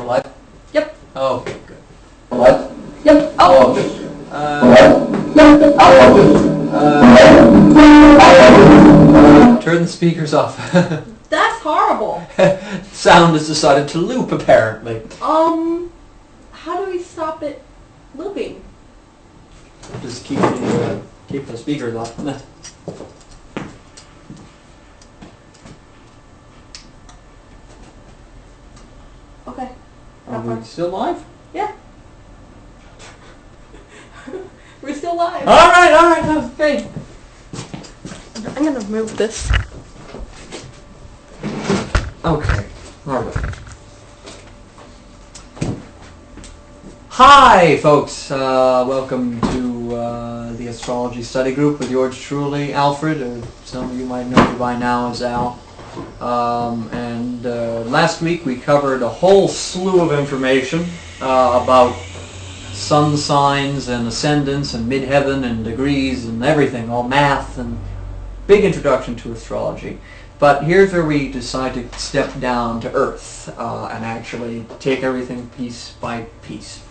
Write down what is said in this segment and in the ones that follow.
We're live? Yep. Oh, okay, good. We're live? Yep. Oh. Turn the speakers off. That's horrible. Sound has decided to loop, apparently. How do we stop it looping? Just keep the speakers off. Okay. Are we still live? Yeah. We're still live. Alright, okay. I'm gonna move this. Okay, alright. Hi, folks. Welcome to the Astrology Study Group with yours truly, Alfred, or some of you might know me by now as Al. Last week we covered a whole slew of information about sun signs and ascendants and midheaven and degrees and everything, all math and big introduction to astrology. But here's where we decide to step down to earth and actually take everything piece by piece.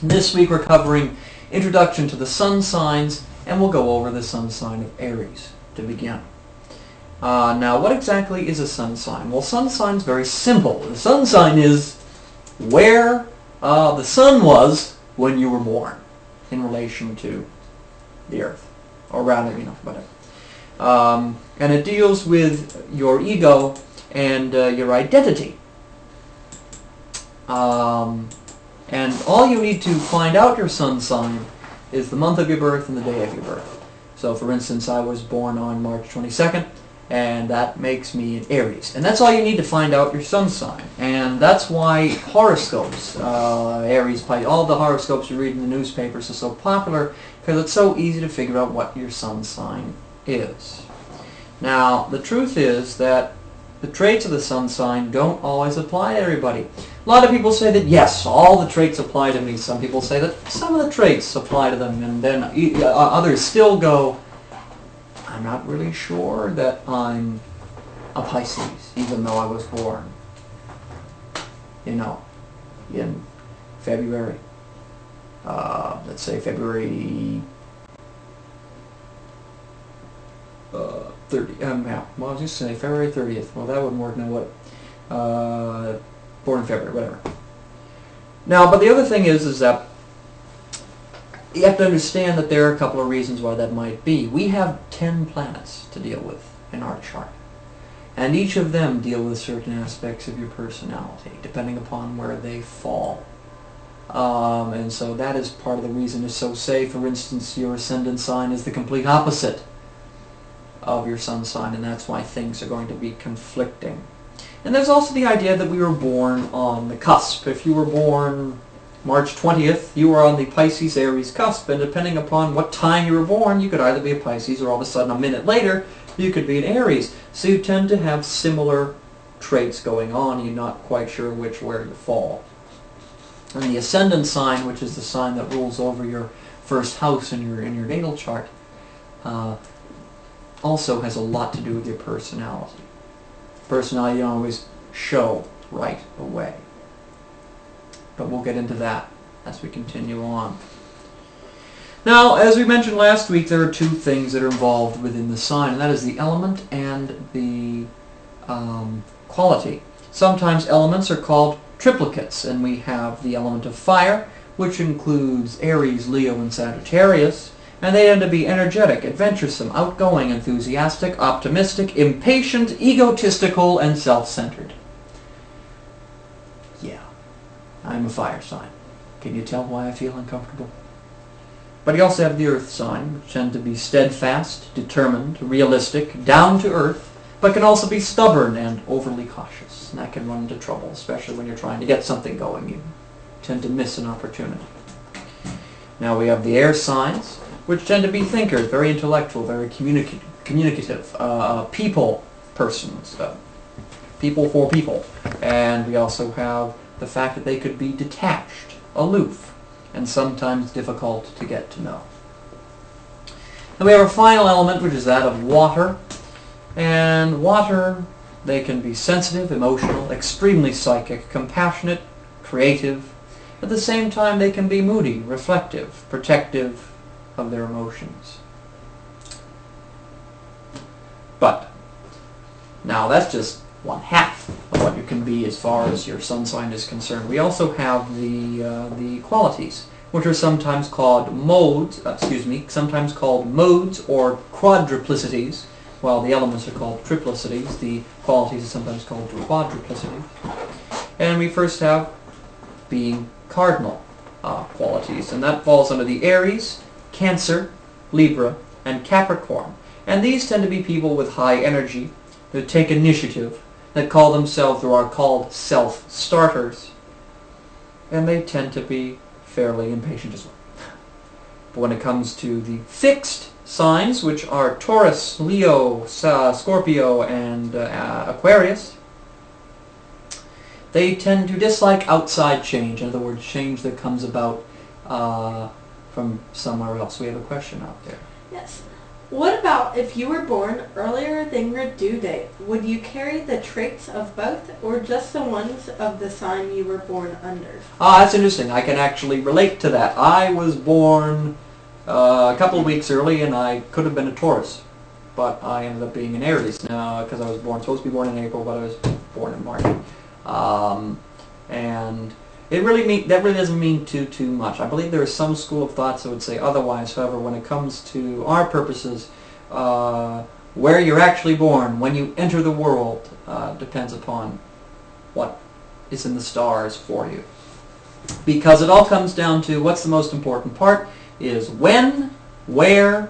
This week we're covering introduction to the sun signs, and we'll go over the sun sign of Aries to begin. Now, what exactly is a sun sign? Well, sun sign's very simple. The sun sign is where the sun was when you were born in relation to the earth, or rather, whatever. And it deals with your ego and your identity. And all you need to find out your sun sign is the month of your birth and the day of your birth. So, for instance, I was born on March 22nd. And that makes me an Aries. And that's all you need to find out your sun sign. And that's why horoscopes, Aries, all the horoscopes you read in the newspapers are so popular, because it's so easy to figure out what your sun sign is. Now, the truth is that the traits of the sun sign don't always apply to everybody. A lot of people say that, yes, all the traits apply to me. Some people say that some of the traits apply to them. And then others still go, I'm not really sure that I'm a Pisces, even though I was born, in February. Let's say February 30. Well, I was just saying February 30th. Well, that wouldn't work now. What? Born in February, whatever. Now, but the other thing is that you have to understand that there are a couple of reasons why that might be. We have 10 planets to deal with in our chart. And each of them deal with certain aspects of your personality, depending upon where they fall. And so that is part of the reason to say, for instance, your ascendant sign is the complete opposite of your sun sign, and that's why things are going to be conflicting. And there's also the idea that we were born on the cusp. If you were born March 20th, you were on the Pisces-Aries cusp, and depending upon what time you were born, you could either be a Pisces or all of a sudden a minute later, you could be an Aries. So you tend to have similar traits going on. You're not quite sure where you fall. And the ascendant sign, which is the sign that rules over your first house in your natal chart, also has a lot to do with your personality. Personality you don't always show right away. But we'll get into that as we continue on. Now, as we mentioned last week, there are two things that are involved within the sign, and that is the element and the quality. Sometimes elements are called triplicates, and we have the element of fire, which includes Aries, Leo, and Sagittarius, and they tend to be energetic, adventuresome, outgoing, enthusiastic, optimistic, impatient, egotistical, and self-centered. I'm a fire sign. Can you tell why I feel uncomfortable? But you also have the earth sign, which tend to be steadfast, determined, realistic, down to earth, but can also be stubborn and overly cautious. And that can run into trouble, especially when you're trying to get something going. You tend to miss an opportunity. Now we have the air signs, which tend to be thinkers, very intellectual, very communicative, people persons, people for people. And we also have the fact that they could be detached, aloof, and sometimes difficult to get to know. And we have our final element, which is that of water. And water, they can be sensitive, emotional, extremely psychic, compassionate, creative. At the same time, they can be moody, reflective, protective of their emotions. But now that's just one half of what you can be as far as your sun sign is concerned. We also have the qualities, which are sometimes called modes. Sometimes called modes or quadruplicities. While the elements are called triplicities, the qualities are sometimes called quadruplicities. And we first have being cardinal qualities, and that falls under the Aries, Cancer, Libra, and Capricorn. And these tend to be people with high energy, that take initiative, that call themselves or are called self-starters, and they tend to be fairly impatient as well. But when it comes to the fixed signs, which are Taurus, Leo, Scorpio, and Aquarius, they tend to dislike outside change. In other words, change that comes about from somewhere else. We have a question out there. Yes. What about if you were born earlier than your due date? Would you carry the traits of both, or just the ones of the sign you were born under? That's interesting. I can actually relate to that. I was born a couple of weeks early, and I could have been a Taurus, but I ended up being an Aries now because I was supposed to be born in April, but I was born in March. And that really doesn't mean too much. I believe there is some school of thoughts that would say otherwise. However, when it comes to our purposes, where you're actually born, when you enter the world, depends upon what is in the stars for you. Because it all comes down to what's the most important part is when, where,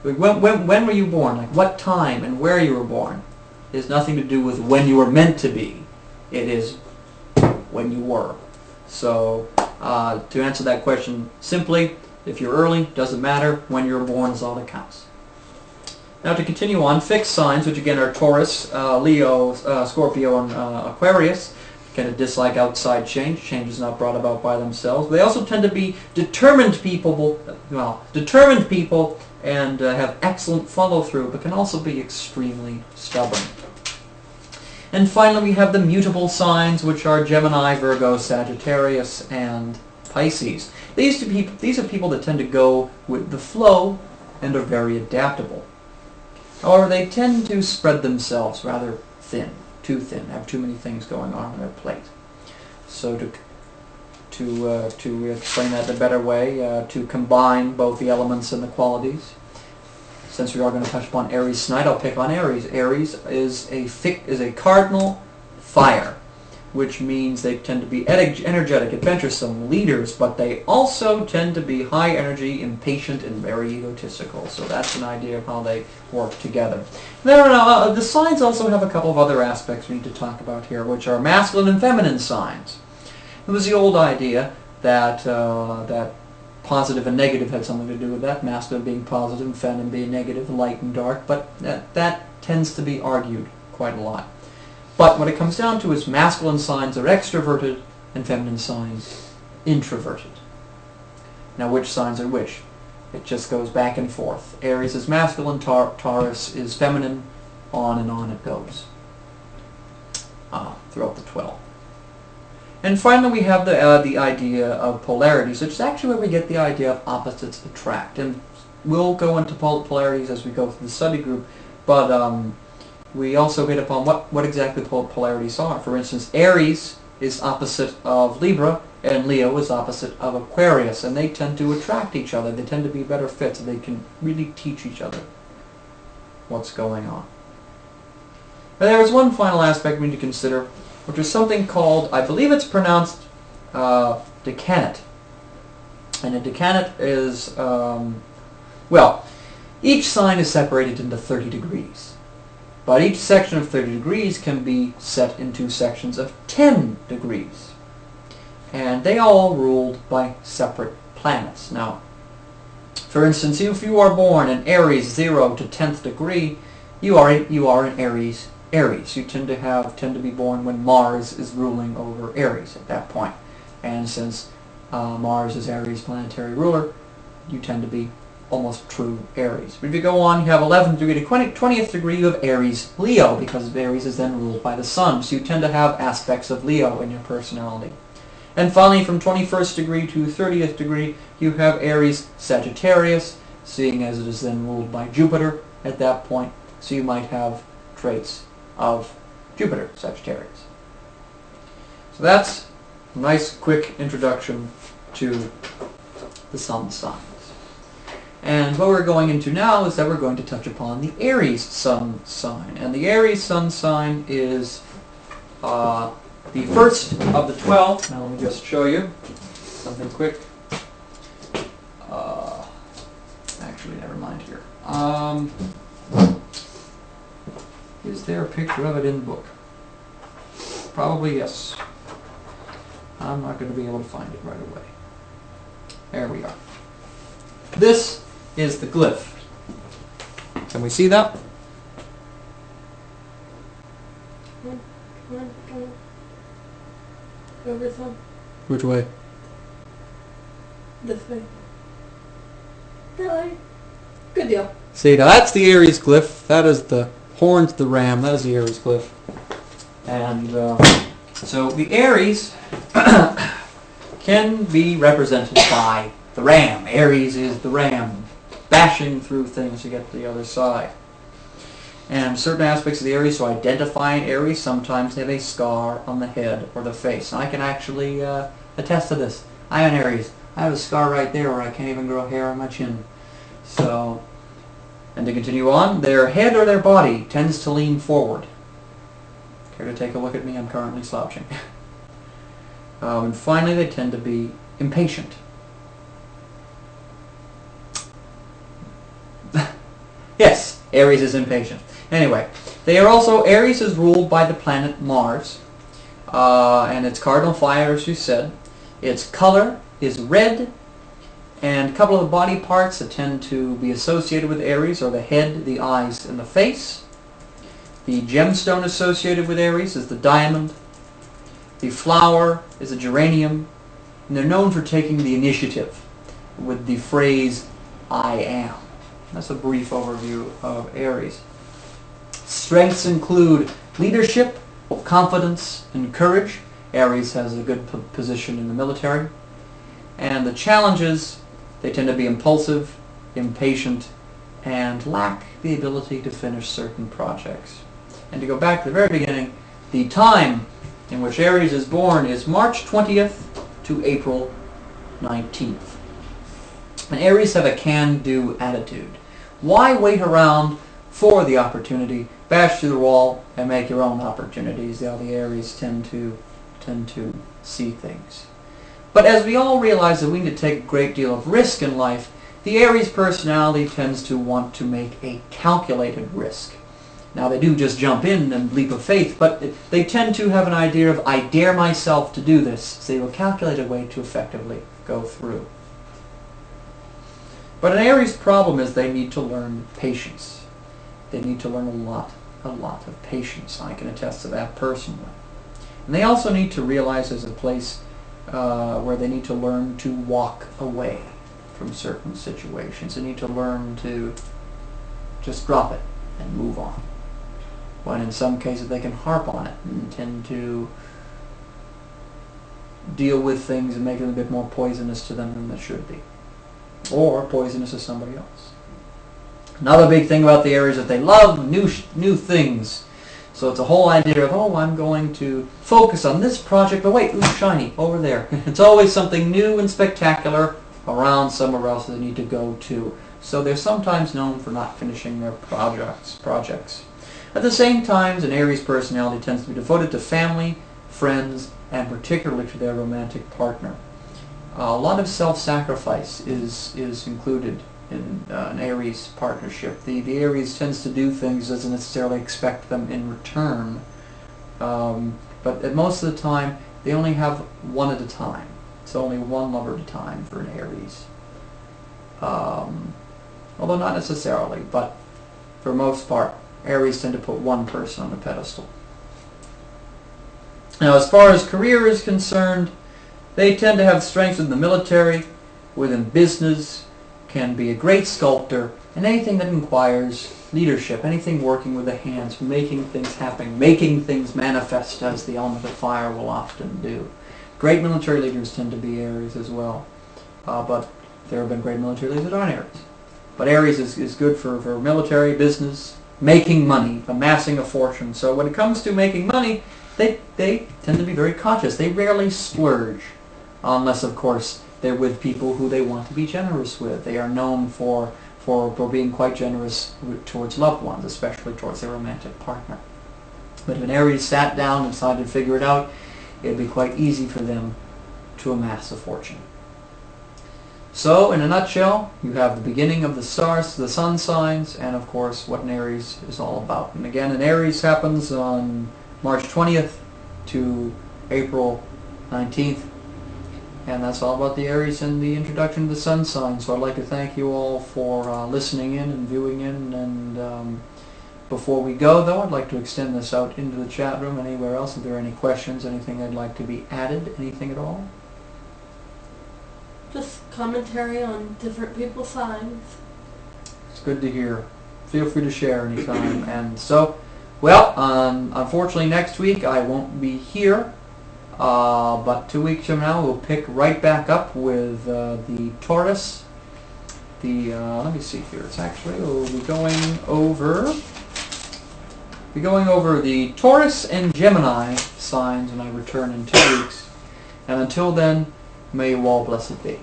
when were you born? Like what time and where you were born. It has nothing to do with when you were meant to be. It is when you were. So to answer that question simply, if you're early, doesn't matter. When you're born is all that counts. Now to continue on, fixed signs, which again are Taurus, Leo, Scorpio, and Aquarius, kind of dislike outside change. Change is not brought about by themselves. They also tend to be determined people and have excellent follow-through, but can also be extremely stubborn. And finally, we have the mutable signs, which are Gemini, Virgo, Sagittarius, and Pisces. These are people that tend to go with the flow and are very adaptable. However, they tend to spread themselves rather thin, too thin, have too many things going on their plate. So to explain that in a better way, to combine both the elements and the qualities. Since we are going to touch upon Aries tonight, I'll pick on Aries. Aries is a cardinal fire, which means they tend to be energetic, adventuresome, leaders, but they also tend to be high energy, impatient, and very egotistical. So that's an idea of how they work together. Now, the signs also have a couple of other aspects we need to talk about here, which are masculine and feminine signs. It was the old idea that that positive and negative had something to do with that, masculine being positive and feminine being negative, light and dark, but that tends to be argued quite a lot. But what it comes down to is masculine signs are extroverted and feminine signs introverted. Now which signs are which? It just goes back and forth. Aries is masculine, Taurus is feminine, on it goes throughout the 12. And finally we have the idea of polarities, which is actually where we get the idea of opposites attract. And we'll go into polarities as we go through the study group, but we also hit upon what exactly polarities are. For instance, Aries is opposite of Libra, and Leo is opposite of Aquarius, and they tend to attract each other. They tend to be better fits, and they can really teach each other what's going on. But there is one final aspect we need to consider, which is something called, I believe it's pronounced decanate. And a decanate is, well, each sign is separated into 30 degrees. But each section of 30 degrees can be set into sections of 10 degrees. And they all ruled by separate planets. Now, for instance, if you are born in Aries 0 to 10th degree, you are in Aries. You tend to be born when Mars is ruling over Aries at that point. And since Mars is Aries' planetary ruler, you tend to be almost true Aries. But if you go on, you have 11th degree to 20th degree, you have Aries Leo, because Aries is then ruled by the sun. So you tend to have aspects of Leo in your personality. And finally, from 21st degree to 30th degree, you have Aries Sagittarius, seeing as it is then ruled by Jupiter at that point. So you might have traits of Jupiter Sagittarius. So that's a nice quick introduction to the sun signs. And what we're going into now is that we're going to touch upon the Aries sun sign. And the Aries sun sign is the first of the 12. Now let me just show you something quick. Actually, never mind here. Is there a picture of it in the book? Probably yes. I'm not going to be able to find it right away. There we are. This is the glyph. Can we see that? Come on. Over some. Which way? This way. That way. Good deal. See, now that's the Aries glyph. That is the horn to the ram. That is the Aries glyph. And so the Aries can be represented by the ram. Aries is the ram, bashing through things to get to the other side. And certain aspects of the Aries, so identifying Aries, sometimes they have a scar on the head or the face. And I can actually attest to this. I'm an Aries. I have a scar right there where I can't even grow hair on my chin. So, and to continue on, their head or their body tends to lean forward. Care to take a look at me? I'm currently slouching. And finally, they tend to be impatient. Yes, Aries is impatient. Anyway, they are also, Aries is ruled by the planet Mars, and its cardinal fire, as you said. Its color is red, and a couple of the body parts that tend to be associated with Aries are the head, the eyes, and the face. The gemstone associated with Aries is the diamond. The flower is a geranium, and they're known for taking the initiative with the phrase, I am. That's a brief overview of Aries. Strengths include leadership, confidence, and courage. Aries has a good position in the military. And the challenges, they tend to be impulsive, impatient, and lack the ability to finish certain projects. And to go back to the very beginning, the time in which Aries is born is March 20th to April 19th. And Aries have a can-do attitude. Why wait around for the opportunity? Bash through the wall and make your own opportunities. How the Aries tend to see things. But as we all realize that we need to take a great deal of risk in life, the Aries personality tends to want to make a calculated risk. Now they do just jump in and leap of faith, but they tend to have an idea of, I dare myself to do this. So they will calculate a way to effectively go through. But an Aries problem is they need to learn patience. They need to learn a lot of patience. I can attest to that personally. And they also need to realize there's a place where they need to learn to walk away from certain situations. They need to learn to just drop it and move on. When in some cases they can harp on it and tend to deal with things and make it a bit more poisonous to them than it should be. Or poisonous to somebody else. Another big thing about the Aries is that they love new things. So it's a whole idea of, oh, I'm going to focus on this project, but wait, ooh, shiny, over there. It's always something new and spectacular around somewhere else that they need to go to. So they're sometimes known for not finishing their projects. At the same time, an Aries personality tends to be devoted to family, friends, and particularly to their romantic partner. A lot of self-sacrifice is included in an Aries partnership. The Aries tends to do things, doesn't necessarily expect them in return, but at most of the time they only have one at a time. It's only one lover at a time for an Aries. Although not necessarily, but for most part, Aries tend to put one person on a pedestal. Now, as far as career is concerned, they tend to have strengths in the military, within business, can be a great sculptor, and anything that requires leadership, anything working with the hands, making things happen, making things manifest, as the element of fire will often do. Great military leaders tend to be Aries as well, but there have been great military leaders that aren't Aries. But Aries is good for military, business, making money, amassing a fortune. So when it comes to making money, they tend to be very conscious. They rarely splurge, unless, of course, they're with people who they want to be generous with. They are known for being quite generous towards loved ones, especially towards their romantic partner. But if an Aries sat down and decided to figure it out, it would be quite easy for them to amass a fortune. So, in a nutshell, you have the beginning of the stars, the sun signs, and of course what an Aries is all about. And again, an Aries happens on March 20th to April 19th. And that's all about the Aries and the introduction to the sun sign. So I'd like to thank you all for listening in and viewing in. And before we go, though, I'd like to extend this out into the chat room and anywhere else. If there are any questions, anything I'd like to be added, anything at all? Just commentary on different people's signs. It's good to hear. Feel free to share anytime. And so, well, unfortunately next week I won't be here. But 2 weeks from now we'll pick right back up with the Taurus. Let me see here. It's actually we'll be going over the Taurus and Gemini signs when I return in 2 weeks. And until then, may you all blessed be.